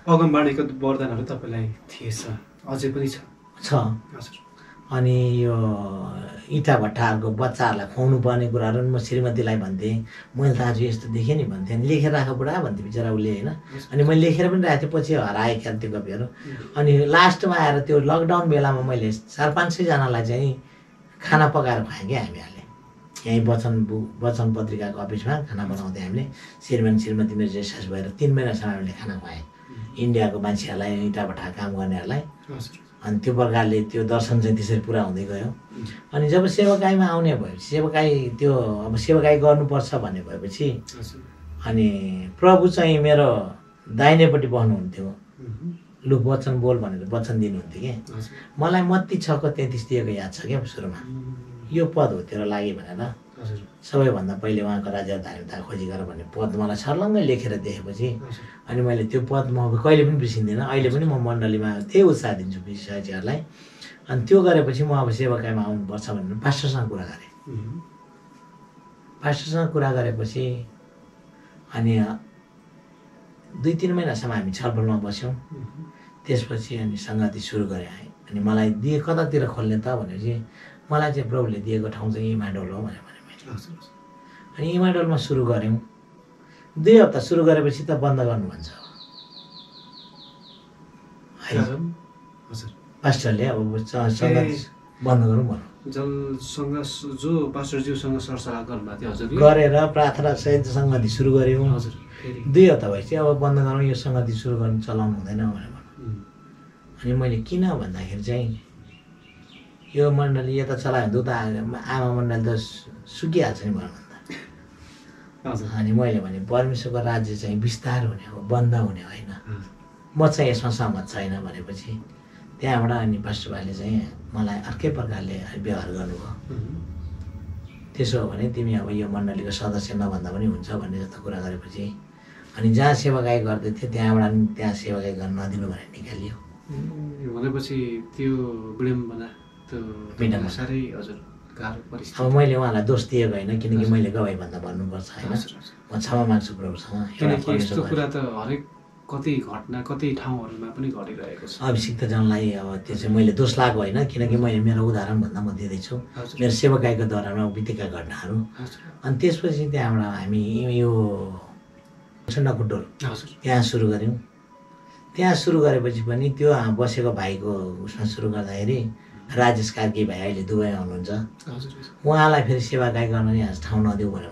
अगमबाणीको वरदानहरू तपाईँलाई थिएछ अझै पनि छ।
अनि यो इँटा भट्टाहरूको बच्चाहरूलाई खुवाउनु पर्ने कुराहरू म श्रीमतीलाई भन्थेँ। मैले त आज यस्तो देखेँ नि भन्थेँ। अनि लेखेर राख बुढा भन्थेँ बिचरा उसले होइन। अनि मैले लेखेर पनि राखेको थिएँ, पछि हराएँ क्या त्यो कपीहरू। अनि लास्टमा आएर त्यो लकडाउन बेलामा मैले 400-500 जनालाई चाहिँ खाना पकाएर खुवाएँ क्या हामीहरूले। यहीँ वचन पत्रिकाको अफिसमा खाना बनाउँथ्यौँ हामीले। श्रीमती मेरो जेसास भएर 3 महिनासम्म हामीले खाना खुवाएँ इन्डियाको मान्छेहरूलाई, इँटा भट्टा काम गर्नेहरूलाई। अनि त्यो प्रकारले त्यो दर्शन चाहिँ त्यसरी पुरा हुँदै गयो। अनि जब सेवाकाईमा आउने भएपछि सेवाकाई त्यो अब सेवाकाई गर्नुपर्छ भन्ने भएपछि अनि प्रभु चाहिँ मेरो दाहिनेपट्टि बस्नुहुन्थ्यो। लु वचन बोल भनेर वचन दिनुहुन्थ्यो कि मलाई मत्ती 6:33 दिएको याद छ क्या सुरुमा। यो पद हो तेरो लागि भनेर सबैभन्दा पहिले उहाँको राज्य धार्मिकता खोजी गर भन्ने पद मलाई छर्लङ्गै लेखेर देखेपछि अनि मैले त्यो पद म कहिले पनि बिर्सिँदिनँ। अहिले पनि म मण्डलीमा त्यही उत्साह दिन्छु विश्वासीहरूलाई। अनि त्यो गरेपछि म अब सेवाकाईमा आउनुपर्छ भनेर पास्टरसँग कुरा गरेँ। पास्टरसँग कुरा गरेपछि अनि 2-3 महिनासम्म हामी छलफलमा बस्यौँ। त्यसपछि अनि सङ्गति सुरु गरेँ। अनि मलाई कतातिर खोल्ने त भनेपछि मलाई चाहिँ प्रभुले दिएको ठाउँ चाहिँ इमाडोल हो भनेर मैले। अनि इमाडोलमा सुरु गऱ्यौँ। 2 हप्ता सुरु गरेपछि त बन्द गर्नु भन्छ पास्टरले। अब सङ्गति बन्द गरौँ भन्नु
जो पास्टरज्यूसँग सरसल्लाह गर्नुभएको थियो हजुर
गरेर प्रार्थना सहित सङ्गति सुरु गऱ्यौँ। 2 हप्ता भएपछि अब बन्द गरौँ, यो सङ्गति सुरु गर्नु चलाउनु हुँदैन भनेर। अनि मैले किन भन्दाखेरि चाहिँ यो मण्डली यता चलायो भने त आमा मण्डली त सुकिहाल्छ नि भन्नु अनि मैले भने परमेश्वरको राज्य चाहिँ विस्तार हुने हो, बन्द हुने होइन, म चाहिँ यसमा सहमत छैन भनेपछि त्यहाँबाट अनि पास्टरबाले चाहिँ मलाई अर्कै प्रकारले व्यवहार गर्नुभयो। त्यसो हो भने तिमी अब यो मण्डलीको सदस्य नभन्दा पनि हुन्छ भन्ने जस्तो कुरा गरेपछि अनि जहाँ सेवाकाई गर्दै थिएँ त्यहाँबाट त्यहाँ सेवाकाई गर्न नदिनु भनेर निकालियो।
भनेपछि त्यो विडम्बना त्यो साह्रै हजुर गाह्रो परिस्थिति।
अब मैले उहाँलाई दोष दिएको होइन, किनकि मैले गवाई भन्दा भन्नुपर्छ होइन, म क्षमा माग्छु प्रभुसँग।
किनकि यस्तो कुरा त हरेक कति घटना कति ठाउँहरूमा पनि घटिरहेको छ।
अभिषिक्त जनलाई अब त्यो चाहिँ मैले दोष लाग्यो होइन, किनकि मैले मेरो उदाहरण भन्दा म दिँदैछु मेरो सेवाकाईको दौरानमा बितेका घटनाहरू। अनि त्यसपछि त्यहाँबाट हामी यो नकुटोर त्यहाँ सुरु गऱ्यौँ। त्यहाँ सुरु गरेपछि पनि त्यो बसेको भाइको उसमा सुरु गर्दाखेरि राजेश कार्की भाइ अहिले दुबईमा हुनुहुन्छ, उहाँलाई फेरि सेवाकाई गर्न नि आज ठाउँ नदेऊ भनेर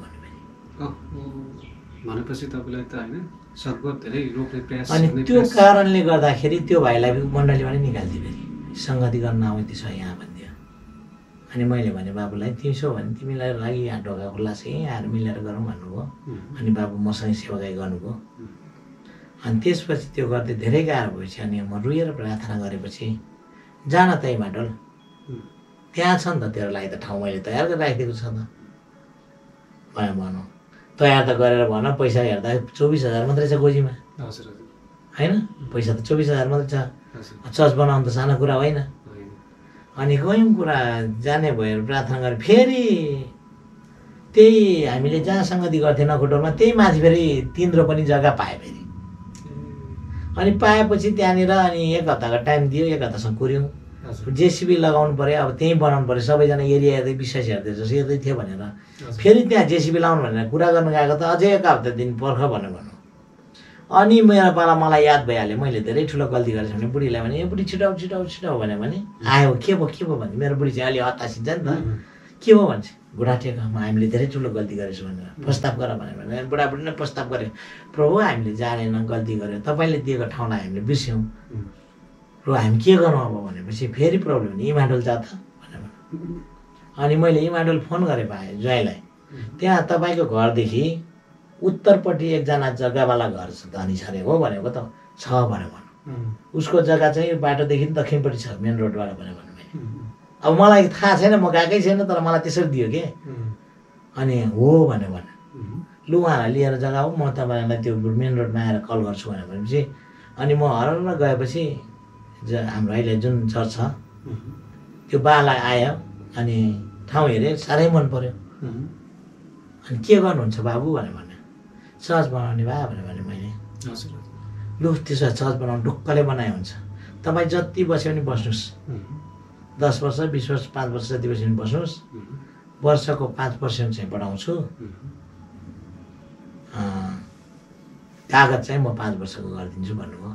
भनेपछि तपाईँलाई त होइन सकभर धेरै रोक्ने प्रयास।
अनि त्यो कारणले गर्दाखेरि त्यो भाइलाई मण्डलीबाट निकालिदियो, फेरि सङ्गति गर्न आउने त्यसो यहाँ भनिदियो। अनि मैले भने बाबुलाई तिमीसो भने तिमीलाई लागि यहाँ ढोका खुल्ला छ यहीँ आएर मिलेर गरौँ भन्नुभयो। अनि बाबु मसँग सेवाकाई गर्नुभयो। अनि त्यसपछि त्यो गर्दै धेरै गाह्रो भएपछि अनि म रोएर प्रार्थना गरेपछि जान त हिमाडोल त्यहाँ छ नि त तेरो लागि त ठाउँ मैले तयार गरेर राखिदिएको छ त भनौँ तयार त गरेर भन। पैसा हेर्दा 24,000 मात्रै छ गोजीमा होइन, पैसा त 24,000 मात्रै छ। चर्च बनाउनु त सानो कुरा होइन। अनि गयौँ कुरा जाने भयो प्रार्थना गरेँ। फेरि त्यही हामीले जहाँ सङ्गति गर्थ्यौँ नकुटोरमा त्यही माथि फेरि 3 पनि जग्गा पाएँ फेरि। अनि पाएपछि त्यहाँनिर अनि 1 हप्ताको टाइम दियो, 1 हप्तासम्म कुर्यौँ। जेसिबी लगाउनु पऱ्यो, अब त्यहीँ बनाउनु पऱ्यो। सबैजना एरिया हेर्दै विश्वास हेर्दै जस्तो हेर्दै थियो भनेर फेरि त्यहाँ जेसिबी लाउनु भनेर कुरा गर्नु गएको त अझै 1 हप्ता दिन पर्ख भनेर भनौँ। अनि मेरो पाला मलाई याद भइहाल्यो मैले धेरै ठुलो गल्ती गरेछु भने बुढीलाई भने यो बुढी छिटाउ छिटाउ छिटाउ भन्यो भने आयो के भयो भने मेरो बुढी चाहिँ अलि हतासिन्छ नि त, के भयो भन्छ बुढाटेको हामीले धेरै ठुलो गल्ती गरेछौँ भनेर प्रस्ताव गर भने बुढाबुढी नै प्रस्ताव गऱ्यो। प्रभु हामीले जानेन गल्ती गऱ्यो, तपाईँले दिएको ठाउँलाई हामीले बिर्स्यौँ र हामी के गर्नु अब भनेपछि फेरि प्रब्लम नि इमाडोल जा त भनेर। अनि मैले इमाडोल फोन गरेँ पाएँ ज्वाइँलाई, त्यहाँ तपाईँको घरदेखि उत्तरपट्टि एकजना जग्गावाला घर छ धनी छ अरे हो भनेको त छ भनेर भन्नु। उसको जग्गा चाहिँ बाटोदेखि दक्षिणपट्टि छ मेन रोडबाट भनेर भन्नु। अब मलाई थाहा छैन, म गएकै छैन, तर मलाई त्यसरी दियो कि। अनि हो भनेर भन्नु, लु उहाँलाई लिएर जग्गा हो, म तपाईँलाई त्यो मेन रोडमा आएर कल गर्छु भनेर भनेपछि अनि म हराएर गएपछि हाम्रो अहिले जुन चर्च छ त्यो बालाई आयो अनि ठाउँ हेरेँ साह्रै मन पर्यो। अनि के गर्नुहुन्छ बाबु भनेर भने चर्च बनाउने भए भनेर भने मैले लु त्यसो भए चर्च बनाउनु ढुक्कले बनाए हुन्छ, तपाईँ जति बस्यो भने बस्नुहोस्, 10 वर्ष 20 वर्ष 5 वर्ष जति बस्यो भने बस्नुहोस्, वर्षको 5% चाहिँ बढाउँछु, कागज चाहिँ म 5 वर्षको गरिदिन्छु भन्नुभयो।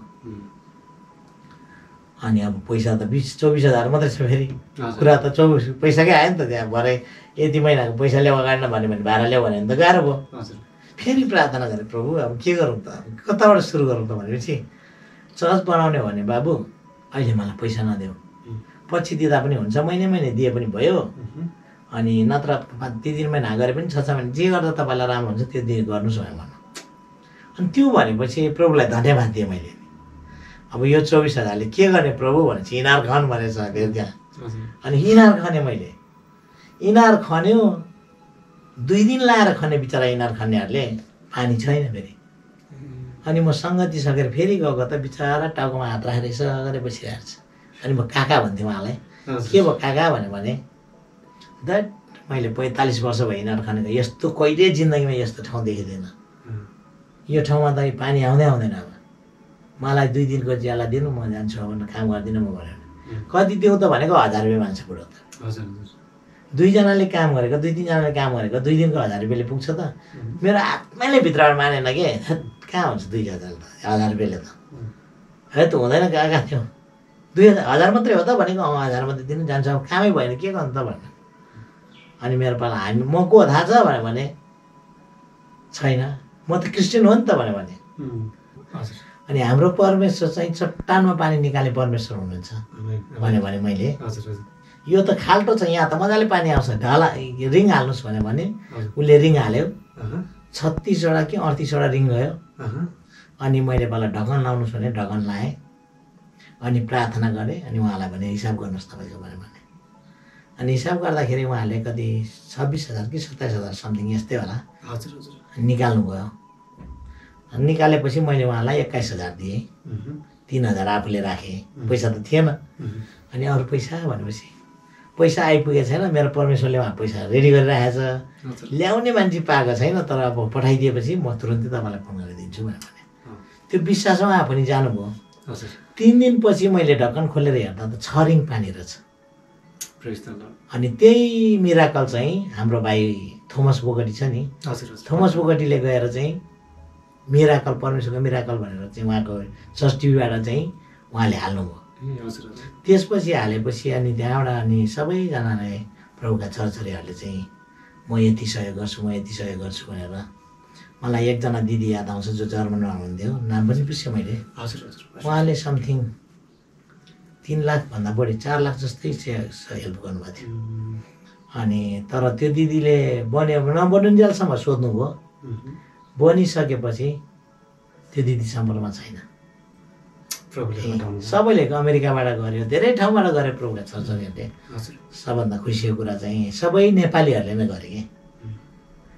अनि अब पैसा त 24,000 मात्रै छ, फेरि कुरा त 24 पैसाकै आयो नि त। त्यहाँ भरे यति महिनाको पैसा ल्याऊ अगाडि भन्यो भने भाडा ल्याऊ भने त गाह्रो भयो। फेरि प्रार्थना गरेँ प्रभु अब के गरौँ त, कताबाट सुरु गरौँ त भनेपछि चर्च बनाउने हो भने बाबु अहिले मलाई पैसा नदेऊ, पछि दिँदा पनि हुन्छ, महिनै दिए पनि भयो। अनि नत्र 2-3 महिना गरे पनि 6 महिना जे गर्दा तपाईँलाई राम्रो हुन्छ त्यो दिए गर्नुहोस् भनेर भन्नु। अनि त्यो भनेपछि प्रभुलाई धन्यवाद दिएँ मैले। अब यो 24,000ले के गर्ने प्रभु भनेपछि इनार खन भनेछ फेरि त्यहाँ। अनि इनार खने मैले, इनार खन्यो 2 दिन लाएर खने बिचरा इनार खन्नेहरूले, पानी छैन फेरि। अनि म सङ्गति सकेर फेरि गएको त बिचरा टाउकोमा हात राखेर यसो गरेर बसिरहेको छ। अनि म काका भन्थेँ उहाँलाई, के भयो काका भने द्याट मैले 45 वर्ष भयो इनार खनेको, यस्तो कहिले जिन्दगीमा यस्तो ठाउँ देखिँदैन, यो ठाउँमा त पानी आउँदैन, अब मलाई 2 दिनको ज्याला दिनु म जान्छु भनेर काम गर्दिनँ म भनेर। कति दिउँ त भनेको 1000 रुपियाँ मान्छ बुढो त। 2 जनाले काम गरेको 2-3 जनाले काम गरेको 2 दिनको 1000 रुपियाँले पुग्छ त? मेरो आत्माले भित्रबाट मानेन के, कहाँ हुन्छ 2000 त, 1000 रुपियाँले त है त हुँदैन। गएका थियौँ 2000 मात्रै हो त भनेको, 1000 मात्रै दिनु जान्छ, अब कामै भएन के गर्नु त भन्नु। अनि मेरो पाला हामी म को थाहा छ भने छैन, म त क्रिस्चियन हो नि त भने। अनि हाम्रो परमेश्वर चाहिँ चट्टानमा पानी निकाल्ने परमेश्वर हुनुहुन्छ भने मैले यो त खाल्टो छ, यहाँ त मजाले पानी आउँछ, ढला रिङ हाल्नुहोस् भने उसले रिङ हाल्यो। 36वटा कि 38वटा रिङ गयो। अनि मैले मलाई ढकन लाउनुहोस् भने ढकन लाएँ, अनि प्रार्थना गरेँ, अनि उहाँलाई भने हिसाब गर्नुहोस् तपाईँको भने। अनि हिसाब गर्दाखेरि उहाँले कति 26,000 कि 27,000 समथिङ यस्तै होला निकाल्नु भयो। निकालेपछि मैले उहाँलाई 21,000 दिएँ, 3,000 आफूले राखेँ, पैसा त थिएन। अनि अरू पैसा भनेपछि पैसा आइपुगेको छैन, मेरो परमेश्वरले उहाँ पैसा रेडी गरिराखेको छ, ल्याउने मान्छे पाएको छैन, तर अब पठाइदिएपछि म तुरन्तै तपाईँलाई फोन गरिदिन्छु भने। त्यो विश्वासमा उहाँ पनि जानुभयो। 3 दिनपछि मैले ढक्कन खोलेर हेर्दा त 6 रिङ पानी रहेछ। अनि त्यही मिराकल चाहिँ हाम्रो भाइ थोमस बोगटी छ नि, थोमस बोगटीले गएर चाहिँ मिराकल, परमेश्वरको मिराकल भनेर चाहिँ उहाँको चर्च टिभीबाट चाहिँ उहाँले हाल्नुभयो। त्यसपछि हालेपछि अनि त्यहाँबाट अनि सबैजनाले प्रभुका छोराछोरीहरूले चाहिँ म यति सहयोग गर्छु, म यति सहयोग गर्छु भनेर। मलाई एकजना दिदी याद आउँछ जो जर्मनमा हुनुहुन्थ्यो, नाम पनि बिर्सेँ मैले। उहाँले समथिङ 3 लाखभन्दा बढी 4 लाख जस्तै हेल्प गर्नुभएको थियो। अनि तर त्यो दिदीले बन्यो नबनुन्जेलसम्म सोध्नुभयो, बनिसकेपछि त्यो दिदी सम्पर्कमा छैन। सबैले अमेरिकाबाट गर्यो, धेरै ठाउँबाट गरे प्रभुका छोराछोरीहरूले। सबभन्दा खुसीको कुरा चाहिँ सबै नेपालीहरूले नै गरे कि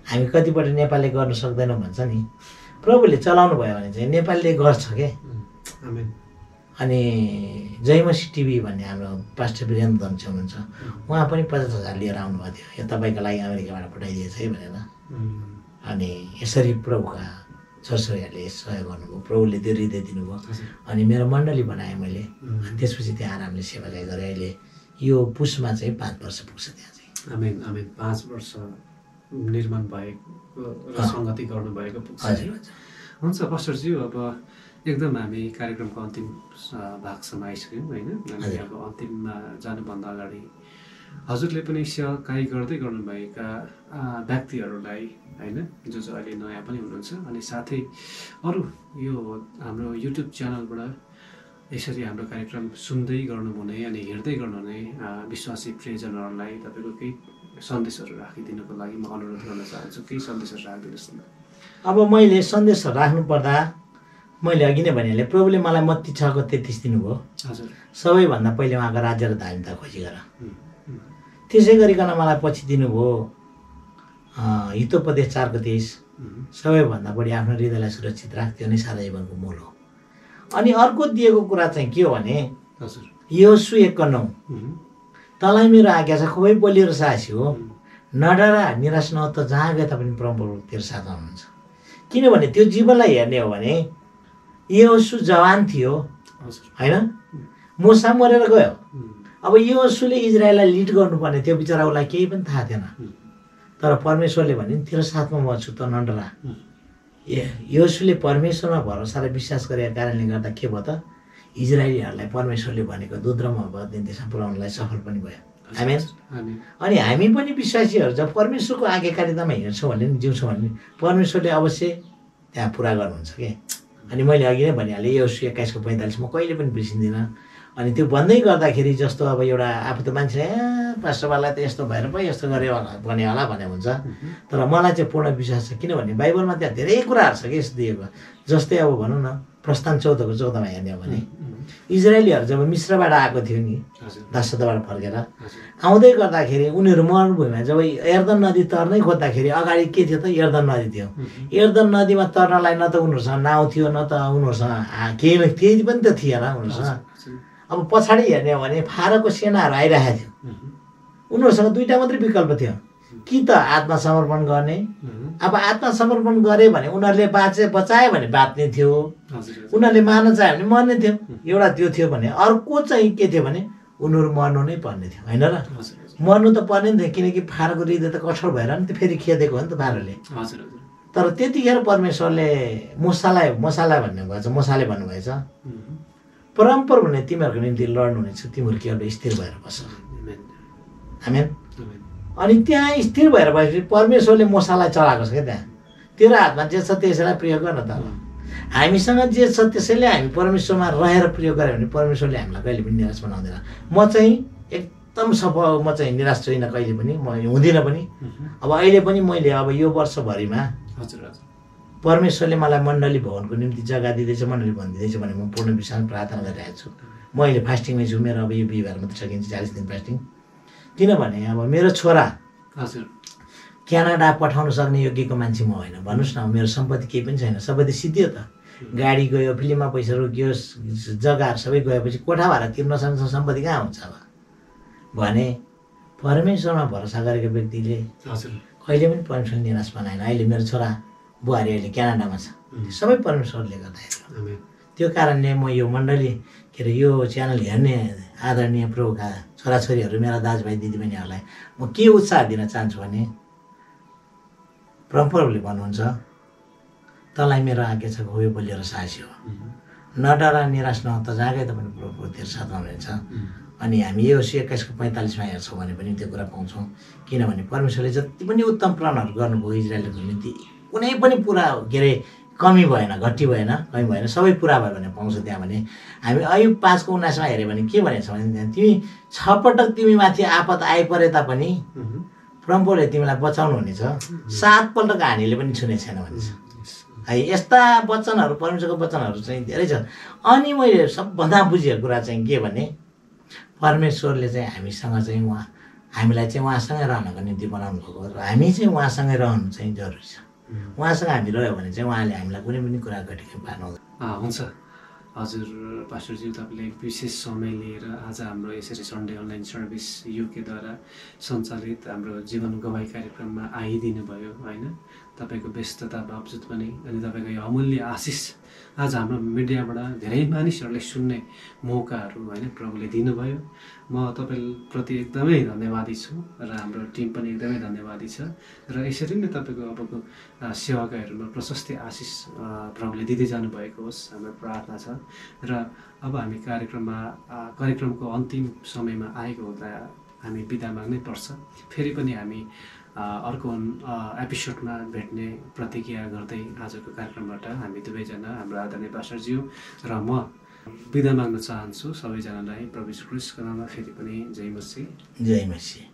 हामी कतिपल्ट नेपालीले गर्न सक्दैनौँ भन्छ नि, प्रभुले चलाउनु भयो भने चाहिँ नेपालीले गर्छ के। अनि जयमसी टिभी भन्ने हाम्रो पास्टर वीरेन्द्र धन्चे हुनुहुन्छ, उहाँ पनि 50,000 लिएर आउनुभएको थियो, यो तपाईँको लागि अमेरिकाबाट पठाइदिएछ है भनेर। अनि यसरी प्रभुका छोराछोरीहरूले सहयोग गर्नुभयो, प्रभुले त्यो हृदय दिनुभयो। अनि मेरो मण्डली बनाएँ मैले, अनि त्यसपछि त्यहाँ आरामले सेवाकाई गरेँ। अहिले यो पुसमा चाहिँ 5 वर्ष पुग्छ त्यहाँ चाहिँ।
आमेन आमेन। 5 वर्ष निर्माण भएको र सङ्गति गर्नुभएको पुग्छ। हुन्छ पास्टरज्यू, अब एकदम हामी कार्यक्रमको अन्तिम भागसम्म आइसक्यौँ होइन। हामी अब अन्तिममा जानुभन्दा अगाडि हजुरले पनि सेवाकाई गर्दै गर्नुभएका व्यक्तिहरूलाई होइन, जो चाहिँ अहिले नयाँ पनि हुनुहुन्छ, अनि साथै अरू यो हाम्रो युट्युब च्यानलबाट यसरी हाम्रो कार्यक्रम सुन्दै गर्नुहुने अनि हेर्दै गर्नुहुने विश्वासी प्रियजनहरूलाई तपाईँको केही सन्देशहरू राखिदिनुको लागि म अनुरोध गर्न चाहन्छु। केही सन्देशहरू राखिदिनुहोस् न।
अब मैले सन्देशहरू राख्नुपर्दा मैले अघि नै भनिहालेँ, प्रभुले मलाई मत्ती 6को 33 दिनुभयो।
हजुर।
सबैभन्दा पहिले उहाँको राज्य र धार्मिकता खोजी गर। त्यसै गरिकन मलाई पछि दिनुभयो हितोपदेश 4को 23, सबैभन्दा बढी आफ्नो हृदयलाई सुरक्षित राख, त्यो नै सारा जीवनको मूल हो। अनि अर्को दिएको कुरा चाहिँ के हो भने योशु 1:9, तँलाई मेरो आज्ञा छ, खुबै बलियो र साहसी हो, नडरा निराश नहो, त जहाँ गए तापनि परमप्रभु तेरो साथमा हुनुहुन्छ। किनभने त्यो जीवनलाई हेर्ने हो भने योशु जवान थियो होइन, मुसा मरेर गयो। अब योशुले इजरायललाई लिड गर्नुपर्ने थियो, बिचरा उसलाई केही पनि थाहा थिएन, तर परमेश्वरले भने तेरो साथमा म छु, त नडरा। योशुले परमेश्वरमा भरोसा र विश्वास गरेका कारणले गर्दा के भयो त, इजरायलीहरूलाई परमेश्वरले भनेको दुध र मह देशमा पुर्याउनलाई सफल पनि भयो। आमेन। अनि हामी पनि विश्वासीहरू जब परमेश्वरको आज्ञाकारितामा हिँड्छौँ भने नि जिउँछौँ भने परमेश्वरले अवश्य त्यहाँ पुरा गर्नुहुन्छ के। अनि मैले अघि नै भनिहालेँ, योशु 21:45 म कहिले पनि बिर्सिँदिनँ। अनि त्यो भन्दै गर्दाखेरि जस्तो अब एउटा आफू त मान्छे पास्टरबालाई त यस्तो भएर पो यस्तो गरे होला भने हुन्छ, तर मलाई चाहिँ पूर्ण विश्वास छ। किनभने बाइबलमा त्यहाँ धेरै कुराहरू छ कि यस्तो दिएको। जस्तै अब भनौँ न प्रस्थान 14को 14मा हेर्ने हो भने इजरायलीहरू जब मिश्रबाट आएको थियो नि, दासत्वबाट फर्केर आउँदै गर्दाखेरि उनीहरू मरुभूमिमा जब यर्दन नदी तर्नै खोज्दाखेरि अगाडि के थियो त, यर्दन नदी थियो। यर्दन नदीमा तर्नलाई न त उनीहरूसँग नाउ थियो, न त उनीहरूसँग केही पनि त थिएन उनीहरूसँग। अब पछाडि हेर्ने हो भने फारोको सेनाहरू आइरहेको थियो, उनीहरूसँग 2टा मात्रै विकल्प थियो, कि त आत्मसमर्पण गर्ने। अब आत्मसमर्पण गरे भने उनीहरूले बचायो भने बाँच्ने थियो, उनीहरूले मार्न चाह्यो भने मर्ने थियो, एउटा त्यो थियो भने। अर्को चाहिँ के थियो भने उनीहरू मर्नु नै पर्ने थियो होइन र, मर्नु त पर्ने थियो, किनकि फारोको हृदय त कठोर भएर नि त फेरि खेदेको हो नि त फारोले। तर त्यतिखेर परमेश्वरले मुसालाई भन्नुभएछ, परमप्रभु भने तिमीहरूको निम्ति लड्नु हुनेछ, तिमीहरू केवल स्थिर भएर बस। आमेन। अनि त्यहाँ स्थिर भएर बसेपछि परमेश्वरले मुसालाई चलाएको छ क्या, त्यहाँ तेरो हातमा जे छ त्यसैलाई प्रयोग गर्न त। हामीसँग जे छ त्यसैले हामी परमेश्वरमा रहेर प्रयोग गऱ्यो भने परमेश्वरले हामीलाई कहिले पनि निराश बनाउँदैन। म चाहिँ एकदम सफल म चाहिँ निराश छैन कहिले पनि, म हुँदिनँ पनि। अब अहिले पनि मैले अब यो वर्षभरिमा
हजुर हजुर
परमेश्वरले मलाई मण्डली भवनको निम्ति जग्गा दिँदैछ, मण्डली भवन दिँदैछ भने म पूर्ण विश्वासमा प्रार्थना गरिरहेको छु। म अहिले फास्टिङमै छु, मेरो अब यो बिहिबार मात्रै सकिन्छ 40 दिन फास्टिङ। किनभने अब मेरो छोरा
हजुर
क्यानाडा पठाउन सक्ने योग्यको मान्छे म होइन। भन्नुहोस् न, मेरो सम्पत्ति केही पनि छैन, सबै त सिद्धियो त। गाडी गयो, फिल्ममा पैसा रोकियो, जग्गाहरू सबै गएपछि कोठा भाडा तिर्न सक्छ, सम्पत्ति कहाँ हुन्छ अब भने परमेश्वरमा भरोसा गरेको व्यक्तिले
हजुर
कहिले पनि परमेश्वर निराश बनाएन। अहिले मेरो छोरा बुहारी अहिले क्यानाडामा छ, सबै परमेश्वरले गर्दाखेरि। त्यो कारणले म यो मण्डली के अरे यो च्यानल हेर्ने आदरणीय प्रभुका छोराछोरीहरू, मेरा दाजुभाइ दिदीबहिनीहरूलाई म के उत्साह दिन चाहन्छु भने परमप्रभुले भन्नुहुन्छ, तँलाई मेरो आज्ञा छ गयो बलिएर साहसी हो, नडरा निराश न त जागे त पनि प्रभु तेरो साथमा हुनेछ। अनि हामी यो 21:45मा हेर्छौँ भने पनि त्यो कुरा पाउँछौँ। किनभने परमेश्वरले जति पनि उत्तम प्लानहरू गर्नुभयो इजरायलको निम्ति, कुनै पनि पुरा के अरे कमी भएन, घटी भएन, कमी भएन, सबै पुरा भयो भने पाउँछ त्यहाँ। भने हामी अयुब 5:19मा हेऱ्यो भने के भनेको छ भने तिमी 6 पटक तिमी माथि आपत आइपरे तापनि परमप्रभुले तिमीलाई बचाउनु हुनेछ, 7 पल्टको हानिले पनि छुने छैन भन्छ है। यस्ता वचनहरू, परमेश्वरको वचनहरू चाहिँ धेरै छन्। अनि मैले सबभन्दा बुझेको कुरा चाहिँ के भने परमेश्वरले चाहिँ हामीसँग चाहिँ हामीलाई चाहिँ उहाँसँगै रहनको निम्ति बनाउनु भएको र हामी चाहिँ उहाँसँगै रहनु चाहिँ जरुरी छ। उहाँसँग हामी रह्यो भने चाहिँ उहाँले हामीलाई कुनै पनि कुरा घटिके पार्नु
हुन्छ। हजुर पास्टरज्यू, तपाईँले एक विशेष समय लिएर आज हाम्रो यसरी सन्डे अनलाइन सर्भिस युकेद्वारा सञ्चालित हाम्रो जीवन गवाई कार्यक्रममा आइदिनु भयो होइन। तपाईँको व्यस्तता बावजुद पनि अनि तपाईँको यो अमूल्य आशिष आज हाम्रो मिडियाबाट धेरै मानिसहरूले सुन्ने मौकाहरू होइन प्रभुले दिनुभयो। म तपाईँप्रति एकदमै धन्यवादी छु र हाम्रो टिम पनि एकदमै धन्यवादी छ। र यसरी नै तपाईँको अबको सेवाकाहरूमा प्रशस्तै आशिष प्रभुले दिँदै जानुभएको होस्, हाम्रो प्रार्थना छ। र अब हामी कार्यक्रमको अन्तिम समयमा आएको हुँदा हामी बिदा माग्नै पर्छ। फेरि पनि हामी अर्को एपिसोडमा भेट्ने प्रतिज्ञा गर्दै आजको कार्यक्रमबाट हामी दुवैजना, हाम्रो आदरणीय पास्टरज्यू र म बिदा माग्न चाहन्छु। सबैजनालाई प्रभु यीशु ख्रीष्टको नाममा फेरि पनि जय मसीह।
जय मसीह।